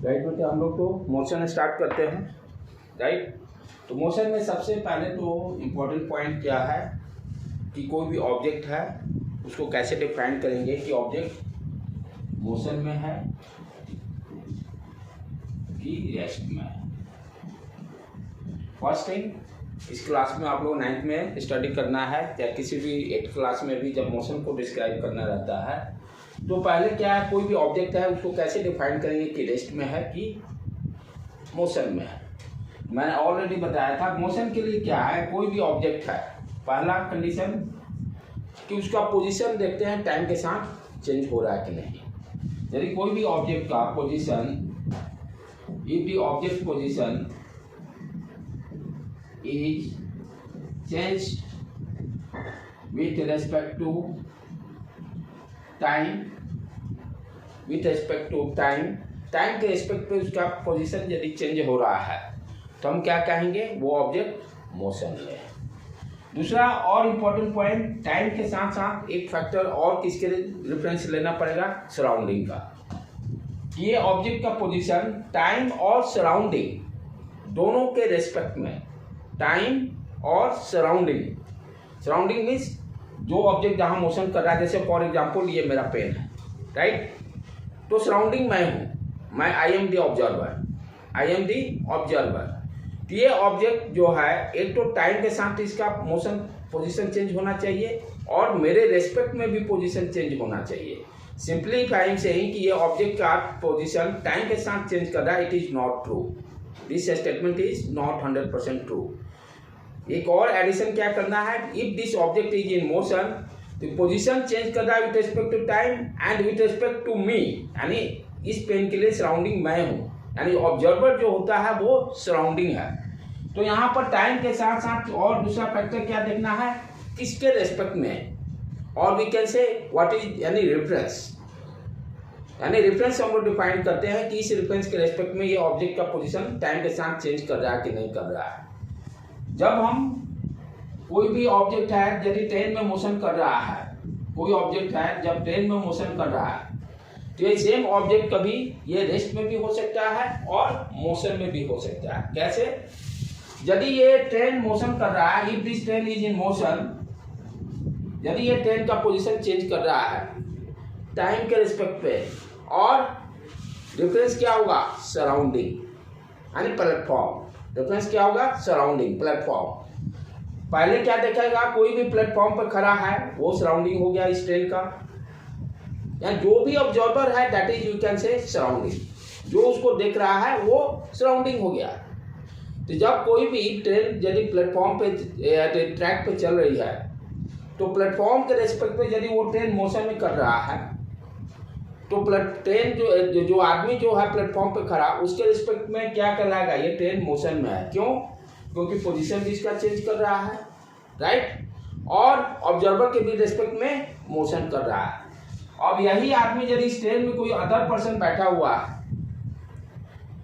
Right बेटे, हम लोग तो मोशन स्टार्ट करते हैं। राइट, तो मोशन में सबसे पहले तो इम्पोर्टेंट पॉइंट क्या है कि कोई भी ऑब्जेक्ट है उसको कैसे डिफाइन करेंगे कि ऑब्जेक्ट मोशन में है कि रेस्ट में है। फर्स्ट थिंग, इस क्लास में आप लोग 9th में स्टडी करना है या किसी भी 8th क्लास में भी जब मोशन को डिस्क्राइब करना रहता है तो पहले क्या है, कोई भी ऑब्जेक्ट है उसको कैसे डिफाइन करेंगे कि रेस्ट में है कि मोशन में है। मैंने ऑलरेडी बताया था मोशन के लिए क्या है, कोई भी ऑब्जेक्ट है, पहला कंडीशन कि उसका पोजीशन देखते हैं टाइम के साथ चेंज हो रहा है कि नहीं। यदि कोई भी ऑब्जेक्ट का position, if the object position is changed with respect to time, time के रिस्पेक्ट पे उसका पोजीशन यदि चेंज हो रहा है तो हम क्या कहेंगे, वो ऑब्जेक्ट मोशन में है। दूसरा और इम्पोर्टेंट पॉइंट, टाइम के साथ साथ एक फैक्टर और किसके रेफरेंस लेना पड़ेगा, सराउंडिंग का। ये ऑब्जेक्ट का पोजीशन टाइम और सराउंडिंग दोनों के रेस्पेक्ट में, टाइम और सराउंडिंग मीन्स जो ऑब्जेक्ट जहाँ मोशन कर रहा है, जैसे फॉर एग्जांपल ये मेरा पेन है, राइट, तो सराउंडिंग मैं हूँ, मैं आई एम दी ऑब्जर्वर। तो ये ऑब्जेक्ट जो है एक तो टाइम के साथ इसका मोशन पोजीशन चेंज होना चाहिए और मेरे रेस्पेक्ट में भी पोजीशन चेंज होना चाहिए। Simply if I am saying कि ये ऑब्जेक्ट का पोजीशन टाइम के साथ चेंज कर रहा है, it is not true, this statement is not 100% true. एक और एडिशन क्या करना है, if this object is in motion, तो पोजीशन चेंज कर रहा है with respect to time and with respect to me, यानी इस पेन के लिए सराउंडिंग मैं हूँ, यानी ऑब्जर्वर जो होता है वो सराउंडिंग है। तो यहाँ पर टाइम के साथ साथ और दूसरा फैक्टर क्या देखना है, किसके रेस्पेक्ट में, और we can say what is, यानी रेफरेंस हम लोग डिफाइन करते हैं कि इस रेफरेंस के रेस्पेक्ट में ये ऑब्जेक्ट का पोजीशन टाइम के साथ चेंज कर रहा है कि नहीं कर रहा है। जब हम कोई भी ऑब्जेक्ट है यदि ट्रेन में मोशन कर रहा है, कोई ऑब्जेक्ट है जब ट्रेन में मोशन कर रहा है तो ये सेम ऑब्जेक्ट कभी ये रेस्ट में भी हो सकता है और मोशन में भी हो सकता है। कैसे, यदि ये ट्रेन मोशन कर रहा है, if this train is in motion, यदि ये ट्रेन का पोजीशन चेंज कर रहा है टाइम के रिस्पेक्ट पे और डिफरेंस क्या होगा, सराउंडिंग, यानी प्लेटफॉर्म। डिफरेंस क्या होगा, सराउंडिंग, प्लेटफॉर्म। पहले क्या देखेगा, कोई भी प्लेटफॉर्म पर खड़ा है वो सराउंडिंग हो गया इस ट्रेन का, या जो भी ऑब्जर्वर है that is you can say surrounding, जो उसको देख रहा है वो सराउंडिंग हो गया। तो जब कोई भी ट्रेन यदि प्लेटफॉर्म पे ट्रैक पे चल रही है तो प्लेटफॉर्म के रेस्पेक्ट पे यदि वो ट्रेन मोशन में कर रहा है तो ट्रेन जो आदमी जो है प्लेटफॉर्म पे खड़ा उसके रिस्पेक्ट में क्या कहलाएगा, ये ट्रेन मोशन में है। क्यों, क्योंकि पोजीशन भी इसका चेंज कर रहा है, राइट, और ऑब्जर्वर के भी रिस्पेक्ट में मोशन कर रहा है। अब यही आदमी यदि इस ट्रेन में कोई अदर पर्सन बैठा हुआ है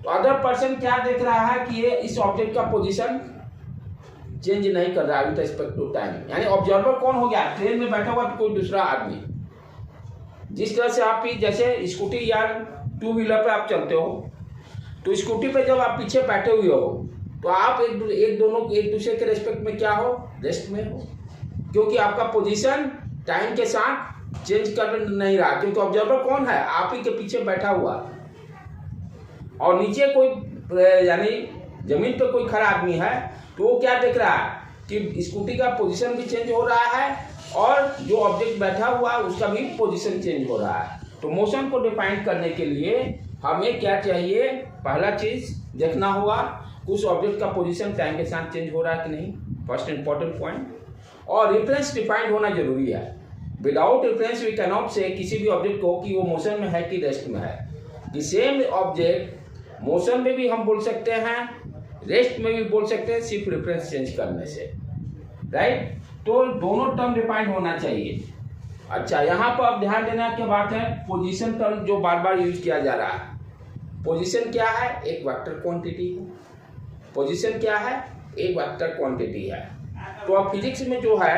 तो अदर पर्सन क्या देख रहा है कि ये इस ऑब्जेक्ट का पोजीशन चेंज नहीं कर रहा है विद रिस्पेक्ट टू टाइम, यानी ऑब्जर्वर कौन हो गया, ट्रेन में बैठा हुआ कोई दूसरा आदमी। जिस तरह से आप जैसे स्कूटी या टू व्हीलर पे आप चलते हो तो स्कूटी पे जब आप पीछे बैठे हुए हो तो आप एक दूसरे के रेस्पेक्ट में क्या हो, रेस्ट में हो, क्योंकि आपका पोजीशन टाइम के साथ चेंज कर नहीं रहा, क्योंकि ऑब्जर्वर कौन है, आप ही के पीछे बैठा हुआ, और नीचे कोई यानी जमीन पे कोई खड़ा आदमी है तो वो क्या देख रहा है कि स्कूटी का पोजीशन भी चेंज हो रहा है और जो ऑब्जेक्ट बैठा हुआ है उसका भी पोजीशन चेंज हो रहा है। तो मोशन को डिफाइन करने के लिए हमें क्या चाहिए, पहला चीज देखना होगा उस ऑब्जेक्ट का पोजीशन टाइम के साथ चेंज हो रहा है कि नहीं, फर्स्ट इंपॉर्टेंट पॉइंट, और रेफरेंस डिफाइंड होना जरूरी है। Without reference we can not say किसी भी ऑब्जेक्ट को कि वो मोशन में है कि रेस्ट में है। द सेम ऑब्जेक्ट मोशन में भी हम बोल सकते हैं, रेस्ट में भी बोल सकते हैं, सिर्फ रेफरेंस चेंज करने से, राइट। तो दोनों टर्म डिफाइंड होना चाहिए। अच्छा, यहाँ पर अब ध्यान देना की बात है, पोजीशन टर्म जो बार बार यूज किया जा रहा है, पोजीशन क्या है, एक वेक्टर क्वांटिटी है। पोजीशन क्या है, एक वेक्टर क्वांटिटी है। तो अब फिजिक्स में जो है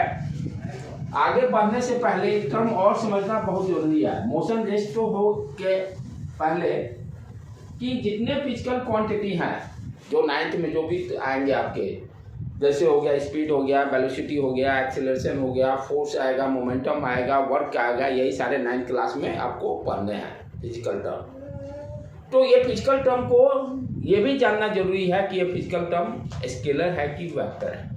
आगे बढ़ने से पहले एक टर्म और समझना बहुत जरूरी है। मोशन रेस्ट तो हो के पहले कि जितने फिजिकल क्वांटिटी हैं जो 9th में जो भी आएंगे आपके, जैसे हो गया स्पीड हो गया, वेलोसिटी हो गया, एक्सेलरेशन हो गया, फोर्स आएगा, मोमेंटम आएगा, वर्क आएगा, यही सारे 9th क्लास में आपको पढ़ने हैं फिजिकल टर्म। तो ये फिजिकल टर्म को ये भी जानना जरूरी है कि ये फिजिकल टर्म स्केलर है कि वेक्टर है,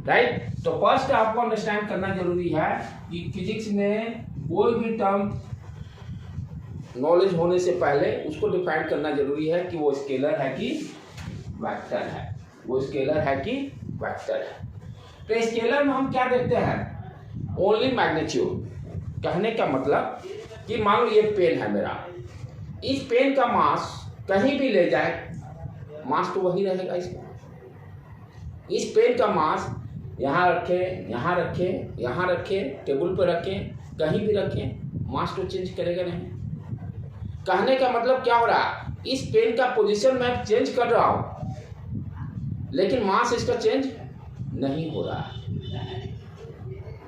राइट। तो फर्स्ट आपको अंडरस्टैंड करना जरूरी है कि फिजिक्स में कोई भी टर्म नॉलेज होने से पहले उसको डिफाइन करना जरूरी है कि वो स्केलर है कि वेक्टर है, वो स्केलर है कि वेक्टर है। तो स्केलर में हम क्या देखते हैं, ओनली मैग्नीट्यूड। कहने का मतलब कि मान लो ये पेन है मेरा, इस पेन का मास कहीं भी ले जाए मास तो वही रहेगा। इस पेन का मास यहाँ रखें, यहाँ रखें, यहाँ रखें, टेबल पर रखें, कहीं भी रखें, मास तो चेंज करेगा नहीं। कहने का मतलब क्या हो रहा है, इस पेन का पोजीशन मैं चेंज कर रहा हूं लेकिन मास इसका चेंज नहीं हो रहा है।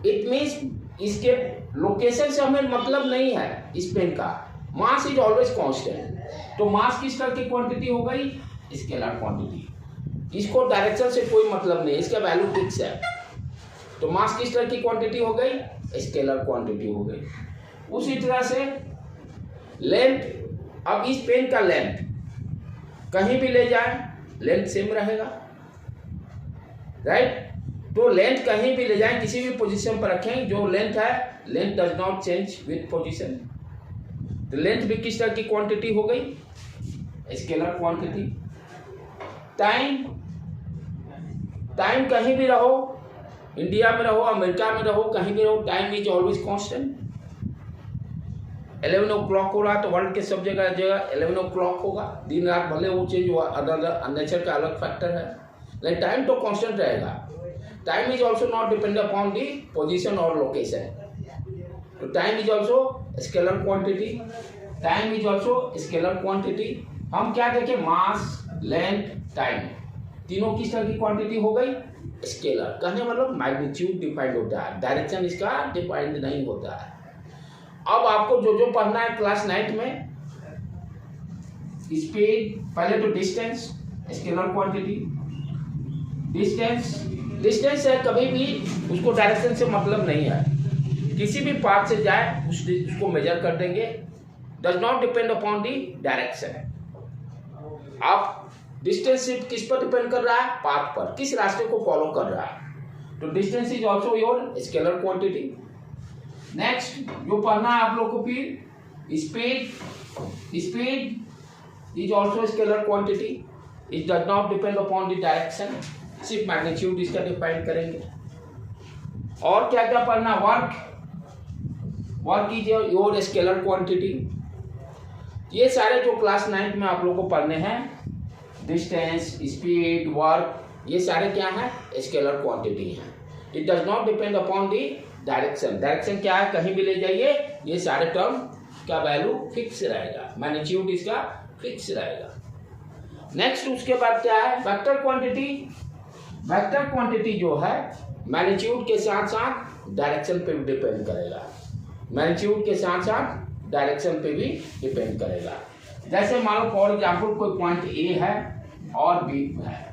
इट मीन्स इसके लोकेशन से हमें मतलब नहीं है। इस पेन का मास इज ऑलवेज कांस्टेंट। तो मास किस तरह की क्वांटिटी हो गई, स्केलर क्वांटिटी। इसको डायरेक्शन से कोई मतलब नहीं, इसका वैल्यू फिक्स है। तो मास किस तरह की क्वांटिटी हो गई, स्केलर क्वांटिटी हो गई। उसी तरह से लेंथ, अब इस पेन का लेंथ कहीं भी ले जाए लेंथ सेम रहेगा, राइट। तो लेंथ कहीं भी ले जाए, किसी भी पोजीशन पर रखें, जो लेंथ है, length does not change with position. तो लेंथ भी किस तरह की क्वांटिटी हो गई, स्केलर क्वांटिटी। टाइम, टाइम कहीं भी रहो, इंडिया में रहो, अमेरिका में रहो, कहीं भी रहो, time is always constant. 11 o'clock हो रहा तो वर्ल्ड के सब जगह 11 o'clock होगा। दिन रात भले वो चेंज हुआ, अदर नेचर का अलग फैक्टर है, लेकिन टाइम तो कांस्टेंट रहेगा। Time is also not depend upon the position और लोकेशन। तो time is also scalar quantity. Time is also scalar quantity. हम क्या देखें, मास, लेंथ, टाइम, तीनों किस तरह की क्वांटिटी हो गई, स्केलर। कहने मतलब मैग्नीट्यूड डिफाइंड होता है, डायरेक्शन इसका डिफाइंड नहीं होता है। अब आपको जो जो पढ़ना है क्लास 9th में, स्पीड, पहले तो distance, scalar quantity. Distance, distance है, कभी भी उसको डायरेक्शन से मतलब नहीं है, किसी भी पाथ से जाए उसको मेजर कर देंगे, does not depend upon the direction. आप डिस्टेंस किस पर डिपेंड कर रहा है, पाथ पर, किस रास्ते को फॉलो कर रहा है। तो distance is also your scalar quantity. Next जो पढ़ना है आप लोग को, फिर speed, speed is also scalar quantity, it does not depend upon the direction, सिर्फ मैग्नीट्यूड इसका डिफाइन करेंगे। और क्या क्या पढ़ना, work, work is your scalar quantity. ये सारे जो क्लास 9th में आप लोग को पढ़ने हैं, डिस्टेंस, स्पीड, वर्क, ये सारे क्या हैं, स्केलर क्वांटिटी हैं। It does not depend upon the direction. Direction क्या है, कहीं भी ले जाइए, ये सारे टर्म का वैल्यू फिक्स रहेगा, मैग्नीट्यूड इसका फिक्स रहेगा। नेक्स्ट उसके बाद क्या है, वेक्टर क्वांटिटी। वेक्टर क्वांटिटी जो है मैग्नीट्यूड के साथ साथ डायरेक्शन पे भी डिपेंड करेगा, मैग्नीट्यूड के साथ साथ डायरेक्शन पे भी डिपेंड करेगा। जैसे मान लो फॉर एग्जाम्पल कोई पॉइंट ए है और बी है,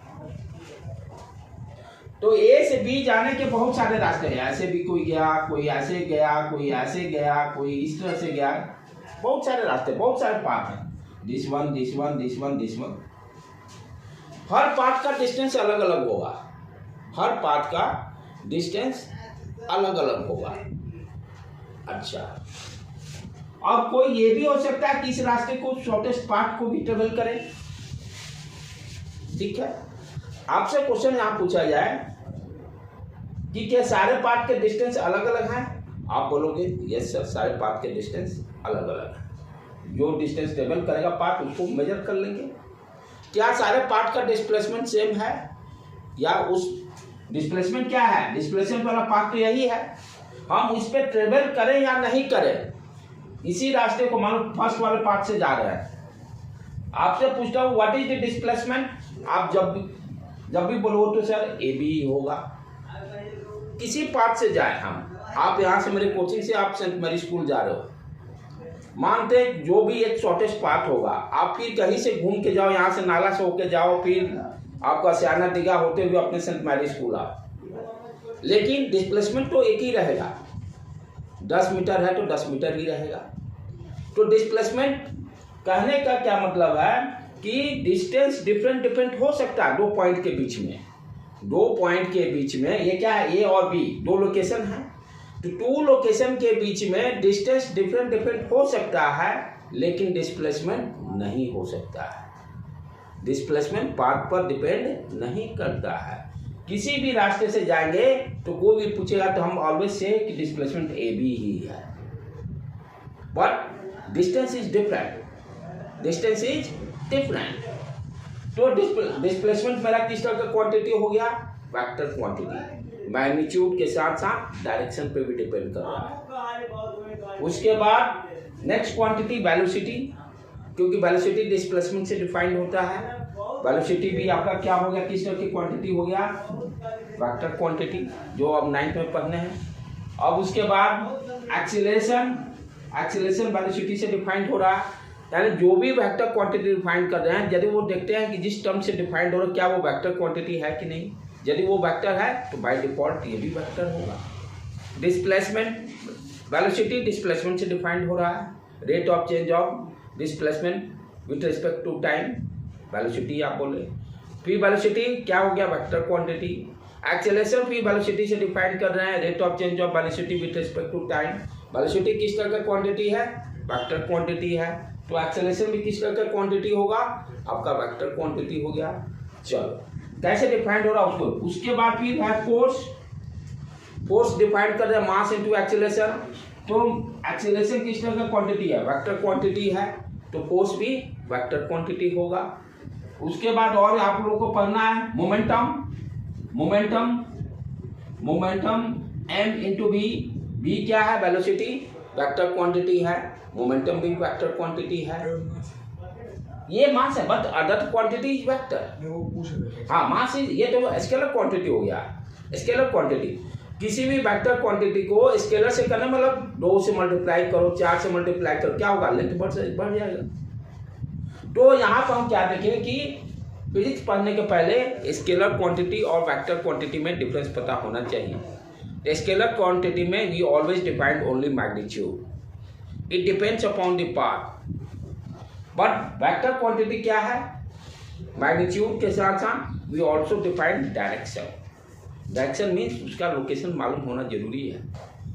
तो ए से बी जाने के बहुत सारे रास्ते हैं। ऐसे भी कोई गया, कोई ऐसे गया, कोई ऐसे गया, कोई इस तरह से गया, बहुत सारे रास्ते, बहुत सारे पाथ हैं। This one, this one, this one, this one. Her path का डिस्टेंस अलग अलग होगा, हर पाथ का डिस्टेंस अलग अलग होगा। अच्छा, अब कोई ये भी हो सकता है कि इस रास्ते को, शॉर्टेस्ट पाथ को भी ट्रेवल करें। ठीक है, आपसे क्वेश्चन यहाँ पूछा जाए कि क्या सारे पाथ के डिस्टेंस अलग अलग हैं, आप बोलोगे यस सर, सारे पाथ के डिस्टेंस अलग अलग हैं। जो डिस्टेंस ट्रेवल करेगा पाथ उसको मेजर कर लेंगे। क्या सारे पाथ का डिस्प्लेसमेंट सेम है, या उस डिस्प्लेसमेंट क्या है, डिस्प्लेसमेंट वाला पाथ तो यही है, हम इस पर ट्रेवल करें या नहीं करें, इसी रास्ते को मान लो फर्स्ट वाले पाथ से जा रहे हैं, आपसे पूछता हूँ व्हाट इज द डिस्प्लेसमेंट, आप जब भी बोलो तो सर ए बी होगा। किसी पाथ से जाए हम, आप यहाँ से मेरे कोचिंग से आप सेंट मैरी स्कूल जा रहे हो, मानते हैं जो भी एक शॉर्टेस्ट पाथ होगा, आप फिर कहीं से घूम के जाओ, यहाँ से नाला से होके जाओ, फिर आपका सियाना दिघा होते हुए अपने सेंट मैरी स्कूल आओ, लेकिन डिस्प्लेसमेंट तो एक ही रहेगा। 10 मीटर है तो 10 मीटर ही रहेगा। तो डिस्प्लेसमेंट कहने का क्या मतलब है कि डिस्टेंस डिफरेंट हो सकता है दो पॉइंट के बीच में। दो पॉइंट के बीच में ये क्या है, ए और बी दो लोकेशन है, तो टू लोकेशन के बीच में डिस्टेंस डिफरेंट हो सकता है, लेकिन डिस्प्लेसमेंट नहीं हो सकता है। डिस्प्लेसमेंट पाथ पर डिपेंड नहीं करता है। किसी भी रास्ते से जाएंगे तो कोई भी पूछेगा तो हम ऑलवेज से कि डिस्प्लेसमेंट ए बी ही है, but distance is different. Distance is different. तो डिस्प्लेसमेंट मेरा किस तरह का क्वांटिटी हो गया, वेक्टर क्वांटिटी, मैग्नीट्यूड के साथ साथ डायरेक्शन पे भी डिपेंड कर रहा है। उसके बाद नेक्स्ट क्वांटिटी वेलोसिटी, क्योंकि वेलोसिटी डिस्प्लेसमेंट से डिफाइंड होता है। वेलोसिटी भी आपका क्या हो गया, किस तरह की क्वांटिटी हो गया, वेक्टर क्वांटिटी, जो अब 9th में पढ़ने हैं। अब उसके बाद एक्सीलरेशन, एक्सीलरेशन वेलोसिटी से डिफाइंड हो रहा है, यानी जो भी वेक्टर क्वांटिटी डिफाइन कर रहे हैं, यदि वो देखते हैं कि जिस टर्म से डिफाइंड हो रहा है क्या वो वेक्टर क्वांटिटी है कि नहीं, यदि वो वेक्टर है तो बाय डिफॉल्ट ये भी वेक्टर होगा। डिस्प्लेसमेंट वेलोसिटी डिस्प्लेसमेंट से डिफाइंड हो रहा है, rate of change of displacement with respect to time, velocity आप बोले। फ्री वेलोसिटी क्या हो गया, vector quantity. Acceleration free velocity से डिफाइन कर रहे हैं, rate of change of velocity with respect to time. Velocity किस तरह का क्वांटिटी है, वेक्टर क्वांटिटी है, तो एक्सेलरेशन भी किस तरह का क्वांटिटी होगा, आपका वेक्टर क्वांटिटी हो गया। चलो कैसे डिफाइंड हो रहा है उसको। उसके बाद फिर है फोर्स। फोर्स डिफाइंड कर रहे हैं मास इनटू एक्सेलरेशन, तो एक्सेलरेशन किस तरह का क्वांटिटी है, वेक्टर क्वांटिटी है, तो फोर्स भी वेक्टर क्वांटिटी होगा। उसके बाद और आप लोगों को पढ़ना है momentum. Momentum m into b क्या है, वेलोसिटी, वेक्टर क्वांटिटी है, मोमेंटम भी वेक्टर क्वांटिटी है। ये मास है, but other quantity is vector. हाँ मास इज, ये तो स्केलर क्वांटिटी हो गया। स्केलर क्वांटिटी, किसी भी वेक्टर क्वांटिटी को स्केलर से करना मतलब 2 से मल्टीप्लाई करो, 4 से मल्टीप्लाई करो, क्या होगा, लेंथ बढ़ जाएगा। तो यहाँ पर हम क्या देखें कि फिजिक्स पढ़ने के पहले स्केलर क्वांटिटी और वेक्टर क्वांटिटी में डिफरेंस पता होना चाहिए। स्केलर क्वांटिटी में we always defined only magnitude, it depends upon the path. But vector quantity क्या है, मैग्नीट्यूड के साथ साथ we also defined direction. Direction means उसका लोकेशन मालूम होना जरूरी है,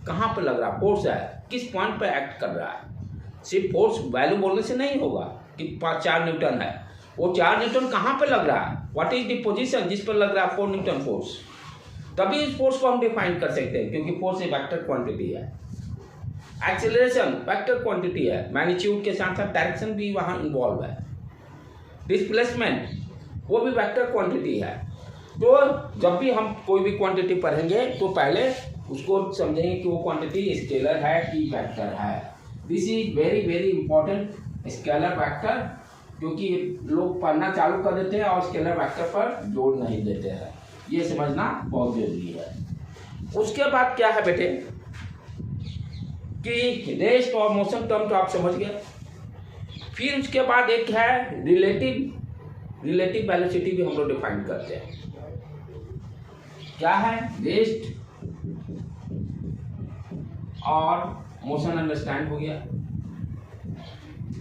कहाँ पर लग रहा है, फोर्स है, किस पॉइंट पर एक्ट कर रहा है। सिर्फ फोर्स वैल्यू बोलने से नहीं होगा कि 4 न्यूटन है, वो 4 न्यूटन कहाँ पर लग रहा है, व्हाट इज द पोजीशन जिस पर लग रहा है 4 न्यूटन फोर्स, तभी इस फोर्स को हम डिफाइन कर सकते हैं, क्योंकि फोर्स एक वेक्टर क्वांटिटी है। एक्सेलरेशन वेक्टर क्वांटिटी है, मैग्नीट्यूड के साथ साथ डायरेक्शन भी वहाँ इन्वॉल्व है। डिस्प्लेसमेंट वो भी वेक्टर क्वांटिटी है। तो जब भी हम कोई भी क्वांटिटी पढ़ेंगे तो पहले उसको समझेंगे कि वो क्वांटिटी स्केलर है कि वेक्टर है। This is very very important, scalar vector, क्योंकि लोग पढ़ना चालू कर देते हैं और स्केलर वेक्टर पर जोर नहीं देते हैं, ये समझना बहुत जरूरी है। उसके बाद क्या है बेटे कि रेस्ट और मोशन टर्म तो आप समझ गए। फिर उसके बाद एक है रिलेटिव वेलोसिटी भी हम लोग डिफाइन करते हैं। क्या है, रेस्ट और मोशन अंडरस्टैंड हो गया।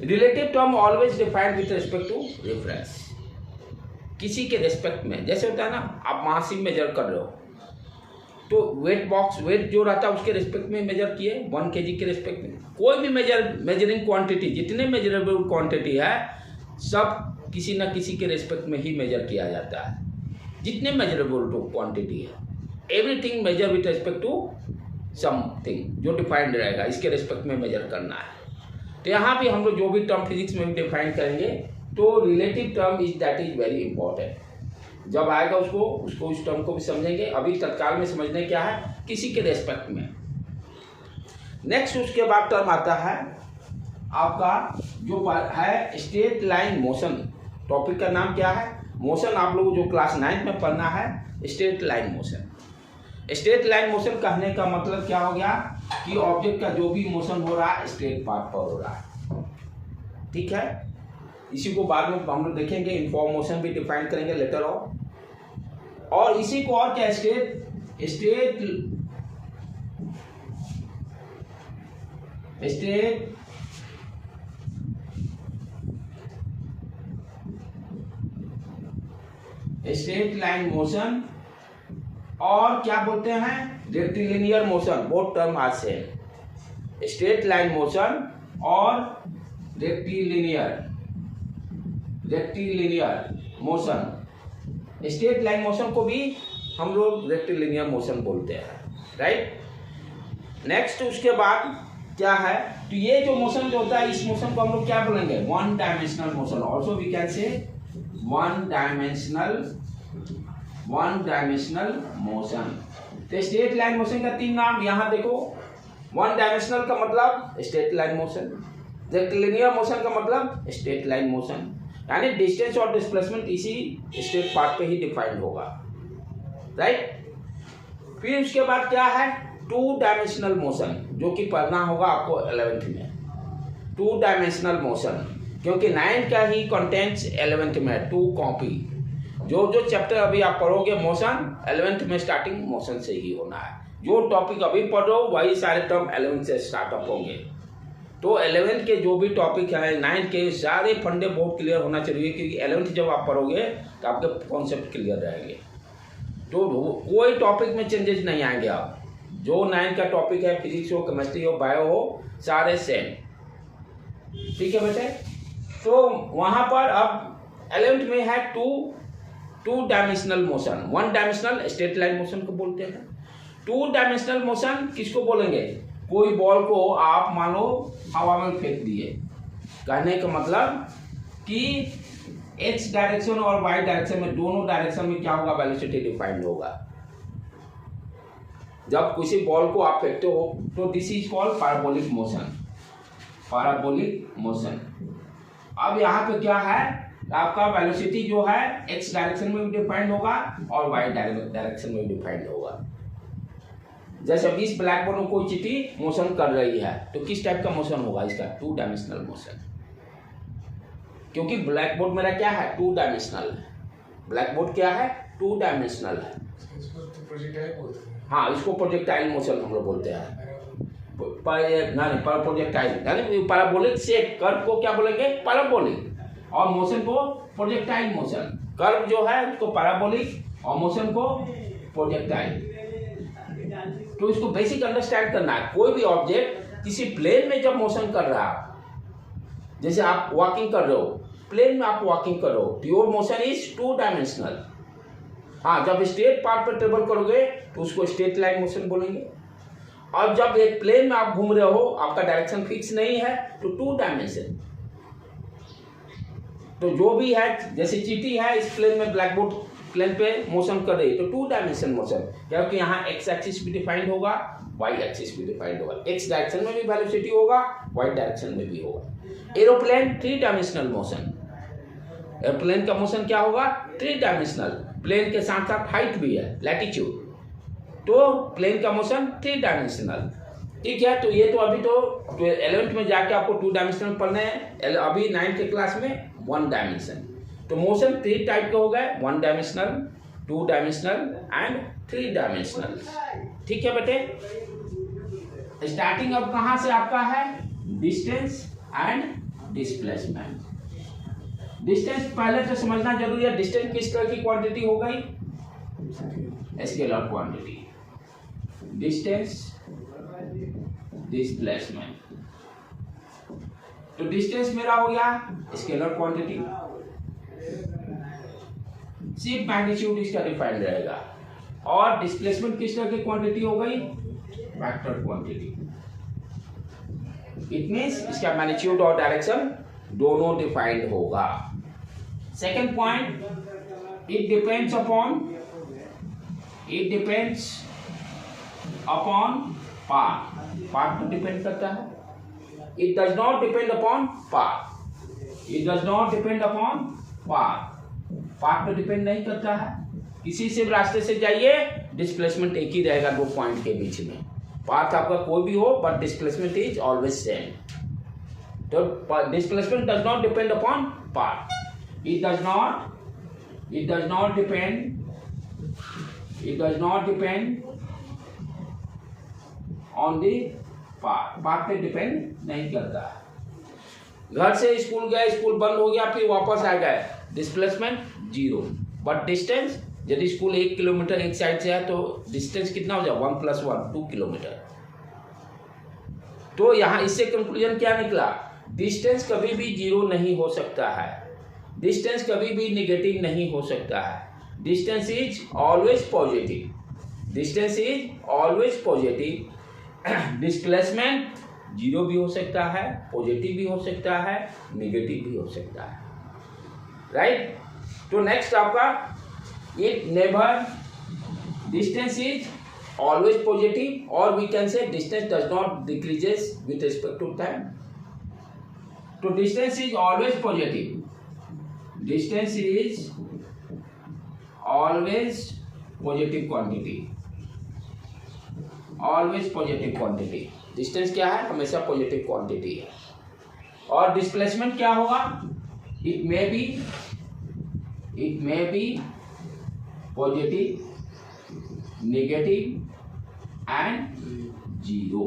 Relative term always defined with respect to reference, किसी के रिस्पेक्ट में। जैसे होता है ना, आप मास ही मेजर कर रहे हो तो वेट बॉक्स, वेट जो रहता है उसके रिस्पेक्ट में मेजर किए, 1 kg के रिस्पेक्ट में। कोई भी मेजरिंग क्वांटिटी, जितने मेजरेबल क्वांटिटी है सब किसी न किसी के रिस्पेक्ट में ही मेजर किया जाता है। जितने मेजरेबल क्वांटिटी है, everything measure with respect to something जो डिफाइंड रहेगा, इसके रिस्पेक्ट में मेजर करना है। तो यहाँ भी हम लोग जो भी टर्म फिजिक्स में भी डिफाइन करेंगे तो relative term is that is very important. जब आएगा उसको उस टर्म को भी समझेंगे। अभी तत्काल में समझने क्या है, किसी के रेस्पेक्ट में। नेक्स्ट उसके बाद टर्म आता है आपका जो है स्ट्रेट लाइन मोशन। टॉपिक का नाम क्या है, मोशन। आप लोग जो क्लास 9th में पढ़ना है straight line motion. Straight line motion कहने का मतलब क्या हो गया कि ऑब्जेक्ट का जो भी मोशन हो रहा है स्ट्रेट पाथ पर हो रहा है। ठीक है, इसी को बाद में हम लोग देखेंगे, इनफॉर्म मोशन भी डिफाइन करेंगे लेटर ऑन। और इसी को और क्या, स्ट्रेट लाइन मोशन और क्या बोलते हैं, rectilinear motion, both term are same. Straight line motion और rectilinear motion, straight line motion को भी हम लोग रेक्टिलिनियर मोशन बोलते हैं, राइट। नेक्स्ट उसके बाद क्या है, तो ये जो मोशन जो होता है इस मोशन को हम लोग क्या बोलेंगे, one dimensional motion, also we can say one dimensional motion. तो स्ट्रेट लाइन मोशन का 3 नाम यहाँ देखो, वन डायमेंशनल का मतलब straight line motion, rectilinear motion का मतलब स्ट्रेट लाइन मोशन, यानी डिस्टेंस और डिस्प्लेसमेंट इसी स्ट्रेट पाथ पे ही डिफाइंड होगा, राइट। फिर उसके बाद क्या है, 2 डायमेंशनल मोशन, जो कि पढ़ना होगा आपको 11th में। 2 डायमेंशनल मोशन, क्योंकि 9 का ही कंटेंट्स 11th में 2 कॉपी। जो चैप्टर अभी आप पढ़ोगे मोशन 11th में स्टार्टिंग मोशन से ही होना है। जो टॉपिक अभी पढ़ रहे हो वही सारे टर्म 11th से स्टार्टअप होंगे। तो 11th के जो भी टॉपिक है 9 के सारे फंडे बहुत क्लियर होना चाहिए, क्योंकि 11th जब आप पढ़ोगे तो आपके कॉन्सेप्ट क्लियर रहेंगे, तो कोई टॉपिक में चेंजेस नहीं आएंगे। आप जो 9 का टॉपिक है, फिजिक्स हो, केमिस्ट्री हो, बायो हो, सारे सेम। ठीक है बेटे, तो वहां पर अब 11th में है 2 dimensional motion. 1 dimensional straight line motion को बोलते हैं। 2 डायमेंशनल मोशन किसको बोलेंगे, कोई बॉल को आप मान लो हवा में फेंक दिए, कहने का मतलब कि एक्स डायरेक्शन और वाई डायरेक्शन में, दोनों डायरेक्शन में क्या होगा, वेलोसिटी डिफाइंड होगा। जब किसी बॉल को आप फेंकते हो तो this is called parabolic motion. अब यहाँ पे क्या है, आपका वेलोसिटी जो है एक्स डायरेक्शन में भी डिफाइंड होगा और वाई डायरेक्शन में भी डिफाइंड होगा। जैसे 20 ब्लैक बोर्ड में कोई चिट्ठी मोशन कर रही है तो किस टाइप का मोशन होगा इसका, 2 डायमेंशनल मोशन। क्योंकि ब्लैक बोर्ड मेरा क्या है, 2 डायमेंशनल है। ब्लैक बोर्ड क्या है, 2 डायमेंशनल है। हाँ, इसको प्रोजेक्टाइल मोशन हम लोग बोलते हैं। प्रोजेक्टाइल यानी पैराबोलिक से कर्व को क्या बोलेंगे, पैराबोलिक, और मोशन को प्रोजेक्टाइल मोशन। कर्व जो है उसको पैराबोलिक और मोशन को प्रोजेक्टाइल। तो इसको बेसिक अंडरस्टैंड करना है। कोई भी ऑब्जेक्ट किसी प्लेन में जब मोशन कर रहा है, जैसे आप वॉकिंग कर रहे हो, प्लेन में आप वॉकिंग कर रहे हो, योर मोशन इज 2 डायमेंशनल। हाँ, जब स्ट्रेट पाथ पर ट्रेवल करोगे तो उसको स्ट्रेट लाइन मोशन बोलेंगे। और जब एक प्लेन में आप घूम रहे हो, आपका डायरेक्शन फिक्स नहीं है, तो 2 डायमेंशन। तो जो भी है, जैसे चींटी है इस प्लेन में, ब्लैक बोर्ड प्लेन पे मोशन कर रही है, तो 2 डायमेंशन मोशन, क्योंकि यहाँ एक्स एक्सिस भी डिफाइंड होगा, वाई एक्सिस भी डिफाइंड होगा। एक्स डायरेक्शन में भी वेलोसिटी होगा, वाई डायरेक्शन में भी होगा। Aeroplane 3 dimensional motion. एरोप्लेन का मोशन क्या होगा, 3 डायमेंशनल। प्लेन के साथ साथ हाइट भी है, लैटिट्यूड, तो प्लेन का मोशन 3 डायमेंशनल। ठीक है, तो ये तो अभी तो 11th में जाके आपको 2 डायमेंशनल पढ़ने हैं, अभी 9th के क्लास में 1 डायमेंशन। तो मोशन 3 टाइप के हो गए, 1 डायमेंशनल, 2 डायमेंशनल एंड 3 डायमेंशनल। ठीक है बेटे, स्टार्टिंग अब कहाँ से आपका है, डिस्टेंस एंड डिस्प्लेसमेंट। डिस्टेंस पहले तो समझना जरूरी है। डिस्टेंस किस तरह की क्वांटिटी हो गई, स्केलर क्वांटिटी। डिस्टेंस, डिस्प्लेसमेंट, तो डिस्टेंस मेरा हो गया स्केलर क्वांटिटी, सिर्फ मैग्नीट्यूड इसका डिफाइंड रहेगा। और डिस्प्लेसमेंट किस तरह की क्वांटिटी हो गई, वेक्टर क्वांटिटी। इट मींस इसका मैग्नीट्यूड और डायरेक्शन दोनों डिफाइंड होगा। Second point, it depends upon path. Path पर डिपेंड करता है। It does not depend upon path. It does not depend upon path. Path पर डिपेंड नहीं करता है। किसी से रास्ते से जाइए, डिस्प्लेसमेंट एक ही रहेगा दो पॉइंट के बीच में। पाथ आपका कोई भी हो but displacement is always same. तो displacement does not depend upon path, it does not depend on the path, path पे डिपेंड नहीं करता है। घर से स्कूल गए, स्कूल बंद हो गया, फिर वापस आ गए, डिस्प्लेसमेंट 0। बट डिस्टेंस, यदि स्कूल 1 किलोमीटर एक साइड से है तो डिस्टेंस कितना हो जाए 1 + 1 2 किलोमीटर। तो यहाँ इससे कंक्लूजन क्या निकला, डिस्टेंस कभी भी 0 नहीं हो सकता है, डिस्टेंस कभी भी नेगेटिव नहीं हो सकता है, distance is always positive, distance is always positive. Displacement 0 भी हो सकता है, पॉजिटिव भी हो सकता है, नेगेटिव भी हो सकता है, राइट। तो नेक्स्ट आपका it never, distance is always positive, और we can say distance does not decreases with respect to time. तो distance is always positive, distance is always positive quantity, always positive quantity. Distance क्या है, हमेशा positive quantity है। और displacement क्या होगा, it may be positive, negative and 0,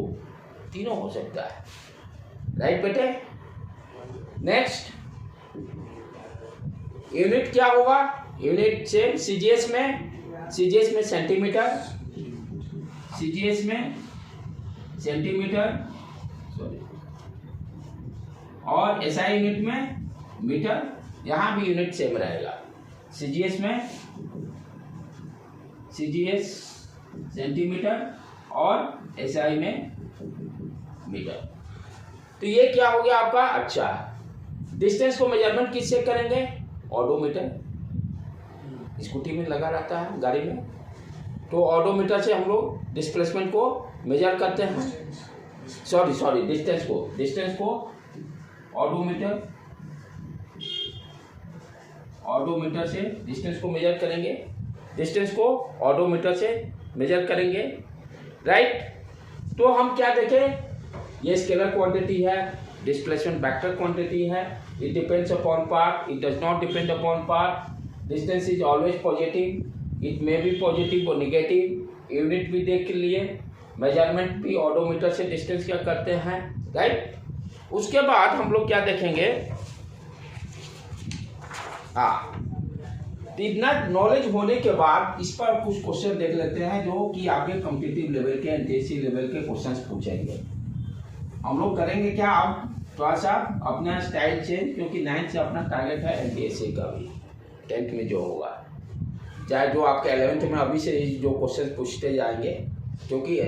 तीनों हो सकता है, राइट बेटे। नेक्स्ट यूनिट क्या होगा, यूनिट सेम सीजीएस में सेंटीमीटर, सीजीएस में सेंटीमीटर, सॉरी, और एसआई यूनिट में मीटर, यहाँ भी यूनिट सेम रहेगा। सीजीएस में सेंटीमीटर और एसआई में मीटर। तो ये क्या हो गया आपका, अच्छा डिस्टेंस को मेजरमेंट किससे करेंगे, ऑडोमीटर, स्कूटी में लगा रहता है गाड़ी में, तो ऑडोमीटर से हम लोग डिस्प्लेसमेंट को मेजर करते हैं, सॉरी डिस्टेंस को ऑडोमीटर से डिस्टेंस को मेजर करेंगे, डिस्टेंस को ऑडोमीटर से मेजर करेंगे, राइट। तो हम क्या देखें, ये स्केलर क्वांटिटी है, डिस्प्लेसमेंट वेक्टर क्वांटिटी है, it depends upon path, it does not depend upon path, distance is always positive, it may be positive और नेगेटिव, यूनिट भी देख लिए, मेजरमेंट भी ऑडोमीटर से डिस्टेंस क्या करते हैं, राइट। उसके बाद हम लोग क्या देखेंगे, इतना नॉलेज होने के बाद इस पर कुछ क्वेश्चन देख लेते हैं जो कि आपके कॉम्पिटिटिव लेवल के, एनटीएससी लेवल के क्वेश्चंस पूछेंगे। हम लोग करेंगे क्या, अब थोड़ा सा अपना स्टाइल चेंज, क्योंकि 9th से अपना टारगेट है एनटीएससी का भी, 10th में जो होगा, चाहे जो आपके 11th में अभी से जो क्वेश्चन पूछते जाएंगे, क्योंकि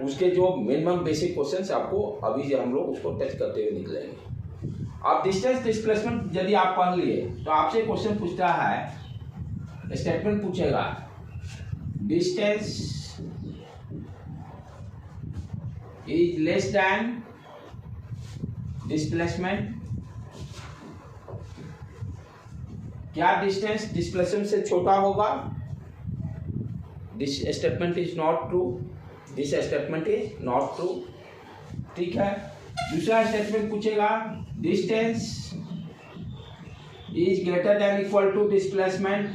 उसके जो मिनिमम बेसिक क्वेश्चंस आपको अभी से हम लोग उसको टच करते हुए निकलेंगे। अब डिस्टेंस डिस्प्लेसमेंट यदि आप पढ़ लिए तो आपसे क्वेश्चन पूछता है, स्टेटमेंट पूछेगा, distance is less than displacement, क्या डिस्टेंस डिस्प्लेसमेंट से छोटा होगा, this statement is not true, this statement is not true, ठीक है। दूसरा स्टेटमेंट पूछेगा, distance is greater than equal to displacement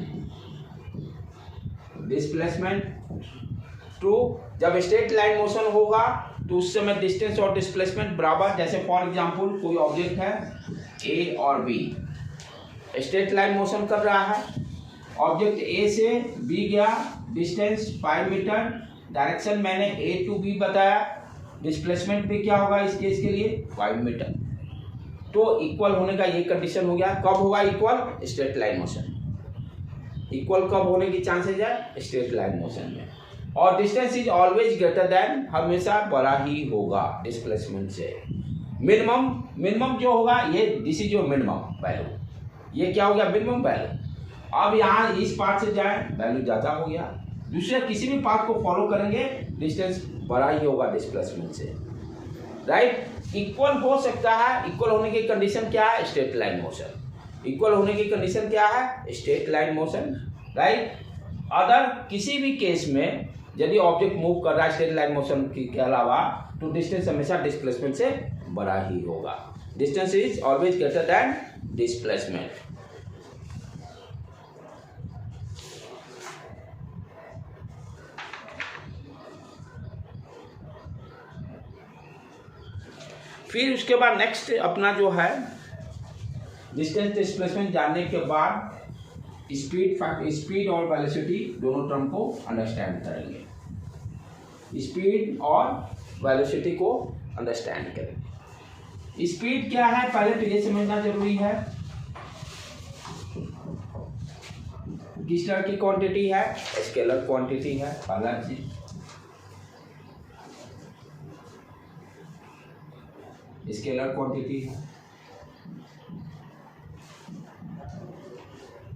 true. जब स्ट्रेट लाइन मोशन होगा तो उस समय डिस्टेंस और डिस्प्लेसमेंट बराबर, जैसे फॉर एग्जांपल कोई ऑब्जेक्ट है ए और बी, स्ट्रेट लाइन मोशन कर रहा है, ऑब्जेक्ट ए से बी गया, डिस्टेंस 5 मीटर, डायरेक्शन मैंने ए टू बी बताया, डिस्प्लेसमेंट भी क्या होगा इस केस के लिए 5 मीटर। तो इक्वल होने का ये कंडीशन हो गया। कब होगा equal, straight line motion. Equal कब होने की चांसेस है, स्ट्रेट लाइन मोशन में। और distance is always greater than, हमेशा बड़ा ही होगा डिस्प्लेसमेंट से। मिनिमम जो होगा, ये this is your minimum value, ये क्या हो गया मिनिमम वैल्यू। अब यहाँ इस पार्ट से जाए, वैल्यू ज़्यादा हो गया, दूसरे किसी भी पाथ को फॉलो करेंगे डिस्टेंस बड़ा ही होगा डिस्प्लेसमेंट से, राइट। इक्वल हो सकता है, इक्वल होने की कंडीशन क्या है, स्ट्रेट लाइन मोशन। इक्वल होने की कंडीशन क्या है, straight line motion, right. Other किसी भी केस में यदि ऑब्जेक्ट मूव कर रहा है स्ट्रेट लाइन मोशन के अलावा, तो डिस्टेंस हमेशा डिस्प्लेसमेंट से बड़ा ही होगा। Distance is always greater than displacement. फिर उसके बाद नेक्स्ट अपना जो है डिस्टेंस डिस्प्लेसमेंट जानने के बाद स्पीड और वेलोसिटी दोनों टर्म को अंडरस्टैंड करेंगे। स्पीड और वेलोसिटी को अंडरस्टैंड करेंगे। स्पीड क्या है पहले तो ये समझना जरूरी है। किस तरह की क्वांटिटी है? स्केलर क्वांटिटी है पहला चीज। स्केलर क्वांटिटी है।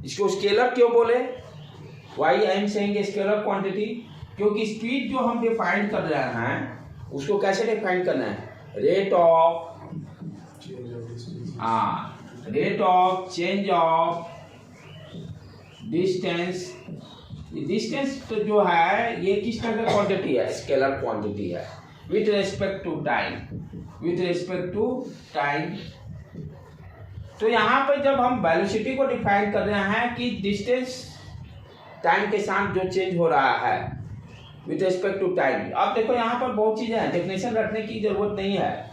इसको स्केलर क्यों बोले? Why I am saying scalar quantity, क्योंकि स्पीड जो हम डिफाइन कर रहे हैं उसको कैसे डिफाइन करना है? Rate of change of distance. Distance तो जो है ये किस तरह का क्वांटिटी है? स्केलर क्वांटिटी है with respect to time. With respect to time. तो यहाँ पर जब हम वेलोसिटी को डिफाइन कर रहे हैं कि डिस्टेंस टाइम के साथ जो चेंज हो रहा है विथ रिस्पेक्ट टू टाइम। अब देखो यहाँ पर बहुत चीजें हैं, डेफिनेशन रखने की जरूरत नहीं है।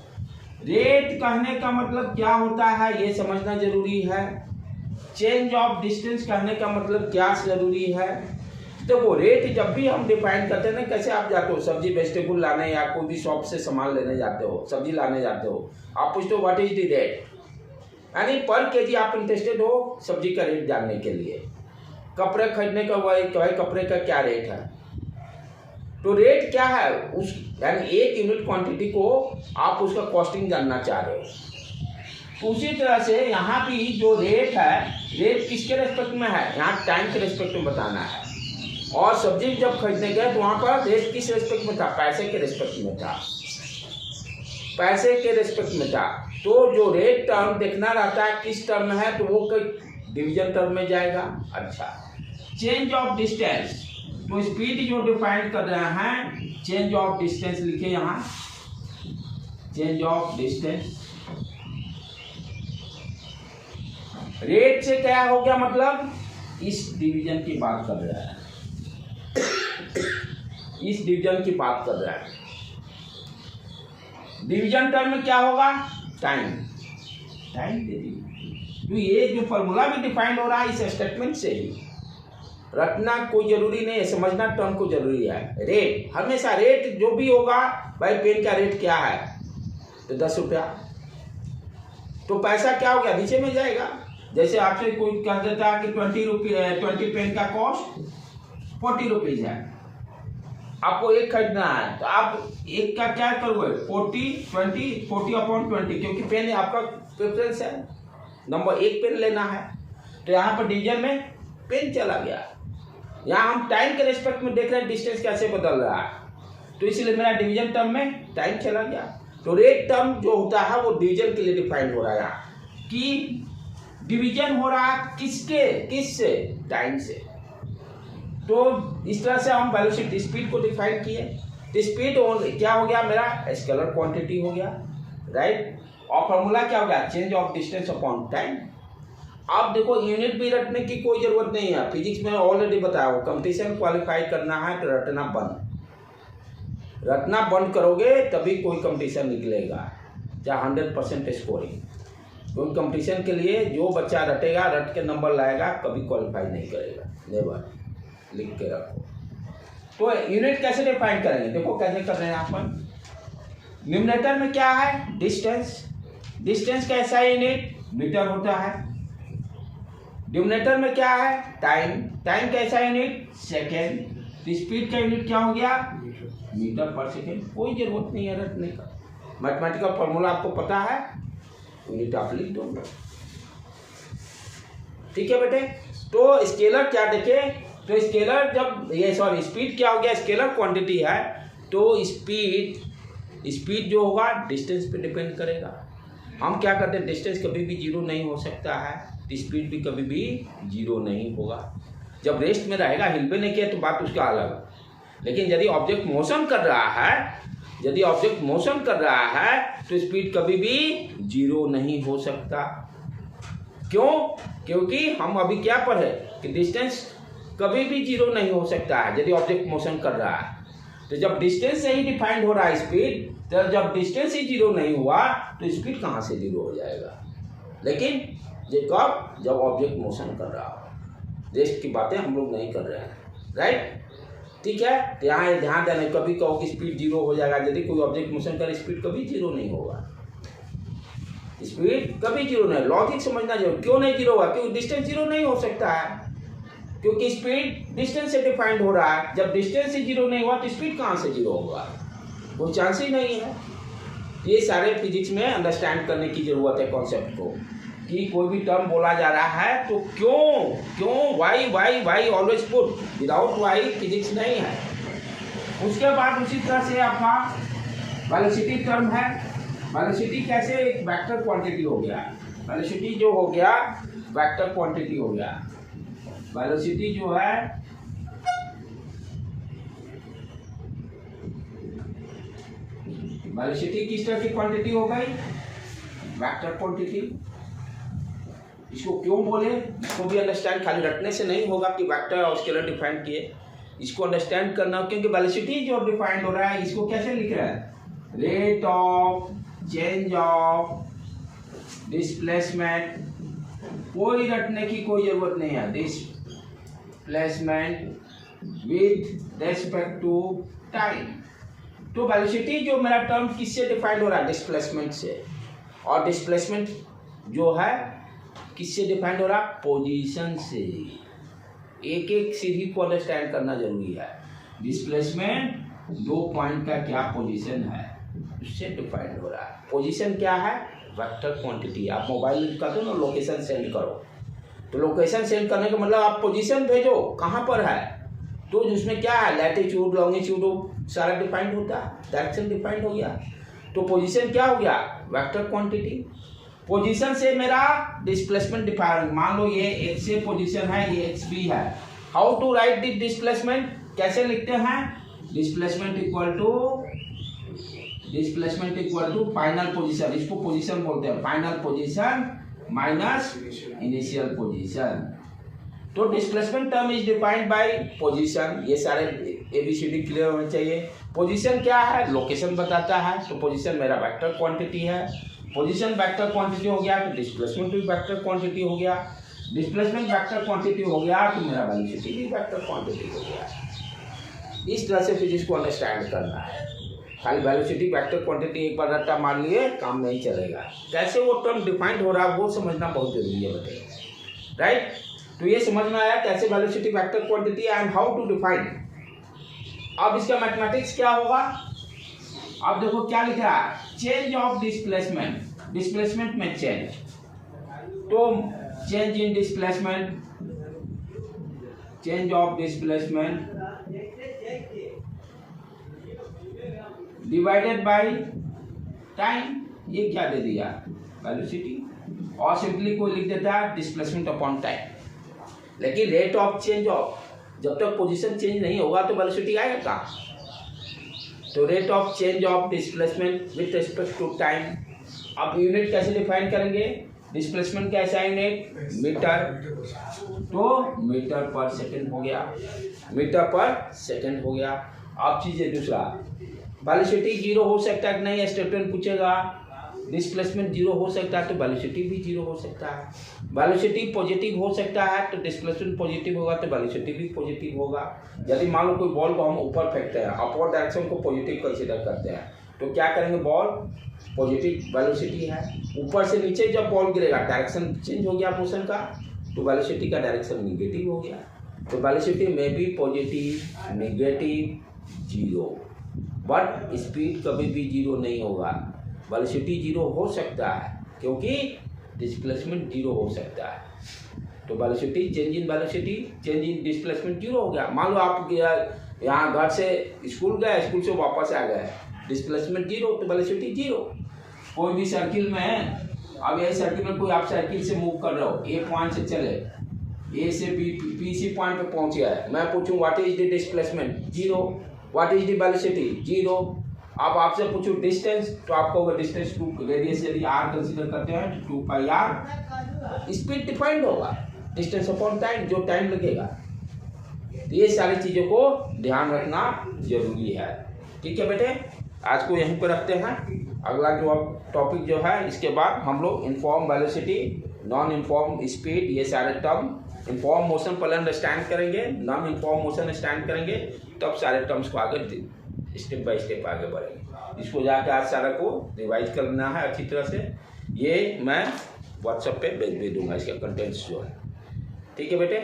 रेट कहने का मतलब क्या होता है ये समझना जरूरी है। चेंज ऑफ डिस्टेंस कहने का मतलब क्या जरूरी है। देखो रेट जब भी हम डिफाइन करते हैं ना, कैसे आप जाते हो सब्जी वेजिटेबल लाने या कोई भी शॉप से सामान लेने जाते हो, सब्जी लाने जाते हो, आप पूछते हो व्हाट इज द रेट, यानी पर केजी आप इंटरेस्टेड हो सब्जी का रेट जानने के लिए। कपड़े खरीदने का भाई कपड़े का क्या रेट है, तो रेट क्या है उस यानी एक यूनिट क्वांटिटी को आप उसका कॉस्टिंग जानना चाह रहे हो। उसी तरह से यहाँ भी जो रेट है, रेट किसके रेस्पेक्ट में है? यहाँ टाइम के रेस्पेक्ट में बताना है। और सब्जी जब खरीदने गए तो वहाँ पर रेट किस रेस्पेक्ट में था? पैसे के रेस्पेक्ट में था। पैसे के रेस्पेक्ट में था। तो जो रेट टर्म देखना रहता है किस टर्म में है, तो वो डिवीजन टर्म में जाएगा। अच्छा, चेंज ऑफ डिस्टेंस, तो स्पीड जो डिफाइन कर रहे हैं, चेंज ऑफ डिस्टेंस लिखे यहाँ, चेंज ऑफ डिस्टेंस। रेट से क्या हो गया मतलब इस डिवीजन की बात कर रहा है, इस डिवीजन की बात कर रहा है। डिवीजन टर्म में क्या होगा? टाइम। टाइम दे दी। तो ये जो फॉर्मूला भी डिफाइंड हो रहा है इस स्टेटमेंट से ही, रटना कोई जरूरी नहीं है, समझना टर्म को जरूरी है। रेट हमेशा रेट जो भी होगा, भाई पेन का रेट क्या है तो 10 रुपया, तो पैसा क्या हो गया नीचे में जाएगा। जैसे आपसे कोई कह देता है कि 20 पेन का कॉस्ट 40 रुपीज है, आपको एक खरीदना है तो आप एक का क्या करोगे? 40/20, क्योंकि पेन आपका प्रेफरेंस है, नंबर 1 पेन लेना है। तो यहाँ पर डिवीजन में पेन चला गया। यहाँ हम टाइम के रेस्पेक्ट में देख रहे हैं डिस्टेंस कैसे बदल रहा है, तो इसलिए मेरा डिवीजन टर्म में टाइम चला गया। तो रेट टर्म जो होता है वो डिवीजन के लिए डिफाइंड हो रहा है कि डिवीजन हो रहा है किससे? टाइम से। तो इस तरह से हम वेलोसिटी स्पीड को डिफाइन किए। तो स्पीड क्या हो गया मेरा? स्केलर क्वांटिटी हो गया, राइट। और फॉर्मूला क्या हो गया? Change of distance upon time. अब देखो यूनिट भी रटने की कोई जरूरत नहीं है, फिजिक्स में ऑलरेडी बताया हो। कंपटीशन क्वालिफाई करना है तो रटना बंद, रटना बंद करोगे तभी कोई कंपटीशन निकलेगा, चाहे 100% स्कोरिंग। कोई कंपटीशन के लिए जो बच्चा रटेगा, रट के नंबर लाएगा, कभी क्वालिफाई नहीं करेगा, नेवर। लिख के रखो। तो यूनिट कैसे डिफाइन करेंगे? देखो कैसे कर रहे हैं यहाँ पर। न्यूमरेटर में क्या है? डिस्टेंस। डिस्टेंस का ऐसा यूनिट मीटर होता है। डिनोमिनेटर में क्या है? टाइम। टाइम का ऐसा यूनिट सेकेंड। तो स्पीड का यूनिट क्या हो गया? मीटर पर सेकेंड। कोई जरूरत नहीं है रटने का, मैथमेटिकल फॉर्मूला आपको पता है, यूनिट आप लिख दो। ठीक है बेटे। तो स्केलर क्या देखे, तो स्केलर जब ये स्पीड क्या हो गया? स्केलर क्वांटिटी है, तो स्पीड जो होगा डिस्टेंस पे डिपेंड करेगा। हम क्या करते हैं, डिस्टेंस कभी भी जीरो नहीं हो सकता है, तो स्पीड भी कभी भी जीरो नहीं होगा। जब रेस्ट में रहेगा, हिल भी नहीं किया तो बात उसका अलग। लेकिन यदि ऑब्जेक्ट मोशन कर रहा है, यदि ऑब्जेक्ट मोशन कर रहा है तो स्पीड कभी भी जीरो नहीं हो सकता। क्यों? क्योंकि हम अभी क्या पढ़े कि डिस्टेंस कभी भी जीरो नहीं हो सकता है यदि ऑब्जेक्ट मोशन कर रहा है। तो जब डिस्टेंस से ही डिफाइंड हो रहा है स्पीड, तो जब डिस्टेंस ही जीरो नहीं हुआ तो स्पीड कहाँ से जीरो हो जाएगा। लेकिन ये कब? जब ऑब्जेक्ट मोशन कर रहा हो। रेस्ट की बातें हम लोग नहीं कर रहे हैं, राइट? ठीक है, तो यहाँ ध्यान देना, कभी कहो कि स्पीड जीरो हो जाएगा, यदि कोई ऑब्जेक्ट मोशन करे स्पीड कभी जीरो नहीं होगा। स्पीड कभी जीरो नहीं, लॉजिक समझना जरूर। क्यों नहीं जीरो होगा? क्योंकि डिस्टेंस जीरो नहीं हो सकता है, क्योंकि स्पीड डिस्टेंस से डिफाइंड हो रहा है। जब डिस्टेंस ही जीरो नहीं हुआ तो स्पीड कहाँ से जीरो होगा? कोई चांस ही नहीं है। ये सारे फिजिक्स में अंडरस्टैंड करने की जरूरत है कॉन्सेप्ट को, कि कोई भी टर्म बोला जा रहा है तो क्यों why always put, without why physics नहीं है। उसके बाद उसी तरह से आपका वेलोसिटी टर्म है। वेलोसिटी कैसे? एक वेक्टर क्वांटिटी हो गया। वेलोसिटी जो हो गया वेक्टर क्वांटिटी हो गया। वेलोसिटी जो है वेलोसिटी किस तरह की क्वांटिटी हो गई? Vector quantity. इसको क्यों बोले, इसको भी अंडरस्टैंड, खाली रटने से नहीं होगा कि वेक्टर और स्केलर डिफाइन किए। इसको अंडरस्टैंड करना, क्योंकि वेलोसिटी जो डिफाइंड हो रहा है इसको कैसे लिख रहा है? Rate of change of displacement. कोई रटने की कोई जरूरत नहीं है। Displacement with respect to time. तो वेलोसिटी जो मेरा टर्म किससे डिफाइंड हो रहा है? डिस्प्लेसमेंट से। और डिस्प्लेसमेंट जो है किससे डिफाइंड हो रहा? पोजीशन से। एक एक सीधी को अंडरस्टैंड करना जरूरी है। डिस्प्लेसमेंट दो पॉइंट का क्या पोजीशन है उससे डिफाइंड हो रहा है। पोजीशन क्या है? Vector quantity. आप मोबाइल में कहते हो ना लोकेशन सेंड करो, तो लोकेशन सेंड करने का मतलब आप पोजीशन भेजो कहाँ पर है, तो उसमें क्या है? लैटिट्यूड, लॉन्गिट्यूड सारा डिफाइंड होता है, डायरेक्शन डिफाइंड हो गया। तो पोजीशन क्या हो गया? Vector quantity. पोजीशन से मेरा डिस्प्लेसमेंट डिफाइन। मान लो ये एक्स से पोजीशन है, ये एक्स बी है। How to write the displacement? कैसे लिखते हैं? Displacement equal to final position. इसको पोजीशन बोलते हैं, final position minus initial position. तो displacement term is defined by position. ये सारे ABCD क्लियर होने चाहिए। पोजीशन क्या है? लोकेशन बताता है। तो पोजीशन मेरा वेक्टर क्वांटिटी है। पोजीशन वेक्टर क्वांटिटी हो गया तो डिस्प्लेसमेंट भी वेक्टर क्वांटिटी हो गया। डिस्प्लेसमेंट वेक्टर क्वांटिटी हो गया तो मेरा वेलोसिटी भी वेक्टर क्वांटिटी हो गया। इस तरह से फिजिक्स को अंडरस्टैंड करना है। खाली वेलोसिटी वेक्टर क्वांटिटी एक बार रट्टा मार लिए काम नहीं चलेगा। कैसे वो टर्म डिफाइंड हो रहा है वो समझना बहुत जरूरी है बेटे, राइट? तो ये समझ में आया कैसे velocity vector quantity and how to define. अब इसका मैथमेटिक्स क्या होगा? अब देखो क्या लिख रहा है? Change of displacement. डिस्प्लेसमेंट में चेंज, तो change in displacement, change of displacement divided by time. ये क्या दे दिया? वेलोसिटी। और सिंपली कोई लिख देता है डिस्प्लेसमेंट अपॉन टाइम। लेकिन रेट ऑफ चेंज ऑफ, जब तक पोजीशन चेंज नहीं होगा तो वेलोसिटी आएगा कहाँ? तो rate of change of displacement with respect to time. अब यूनिट कैसे डिफाइन करेंगे? डिस्प्लेसमेंट कैसा यूनिट? मीटर। तो मीटर पर सेकंड हो गया, मीटर पर सेकंड हो गया। अब चीज है दूसरा, वेलोसिटी जीरो हो सकता है कि नहीं? स्टेटमेंट पूछेगा। डिस्प्लेसमेंट जीरो हो सकता है तो वेलोसिटी भी जीरो हो सकता है। वेलोसिटी पॉजिटिव हो सकता है तो डिस्प्लेसमेंट पॉजिटिव होगा तो वेलोसिटी भी पॉजिटिव होगा। यदि मान लो कोई बॉल को हम ऊपर फेंकते हैं, अपवर्ड डायरेक्शन को पॉजिटिव कंसीडर करते हैं, तो क्या करेंगे? बॉल पॉजिटिव वेलोसिटी है। ऊपर से नीचे जब बॉल गिरेगा डायरेक्शन चेंज हो गया मोशन का, तो वेलोसिटी का डायरेक्शन निगेटिव हो गया। तो वेलोसिटी में भी positive, negative, zero, but speed कभी भी जीरो नहीं होगा। वेलोसिटी जीरो हो सकता है क्योंकि डिस्प्लेसमेंट जीरो हो सकता है। तो velocity, change in velocity, change in displacement zero हो गया। मान लो आप यहाँ घर से स्कूल गए, स्कूल से वापस आ गए, डिस्प्लेसमेंट जीरो तो वेलोसिटी जीरो। कोई भी सर्किल में, अब ये सर्किल में कोई आप सर्किल से मूव कर रहे हो, एक पॉइंट से चले, ए से बी सी पॉइंट पे पहुंच गया है, मैं पूछूं what is the displacement, 0। What is the velocity, 0। अब आपसे पूछूं डिस्टेंस, तो आपको अगर डिस्टेंस टू रेडियस यदि r कंसीडर करते हैं तो 2πr, स्पीड डिफाइंड होगा, डिस्टेंस अपॉन टाइम, जो टाइम लगेगा। तो ये सारी चीज़ों को ध्यान रखना जरूरी है। ठीक है बेटे, आज को यहीं पर रखते हैं। अगला जो अब टॉपिक जो है, इसके बाद हम लोग inform velocity, non inform speed, ये सारे टर्म, इनफॉर्म मोशन पहले अंडरस्टैंड करेंगे, नॉन इनफॉर्म मोशन अंडरस्टैंड करेंगे, तब सारे टर्म्स को आगे स्टेप बाय स्टेप आगे बढ़ेंगे। इसको जाकर आज सारा को रिवाइज करना है अच्छी तरह से। ये मैं व्हाट्सएप पे भेज दूंगा इसका कंटेंट्स जो है। ठीक है बेटे।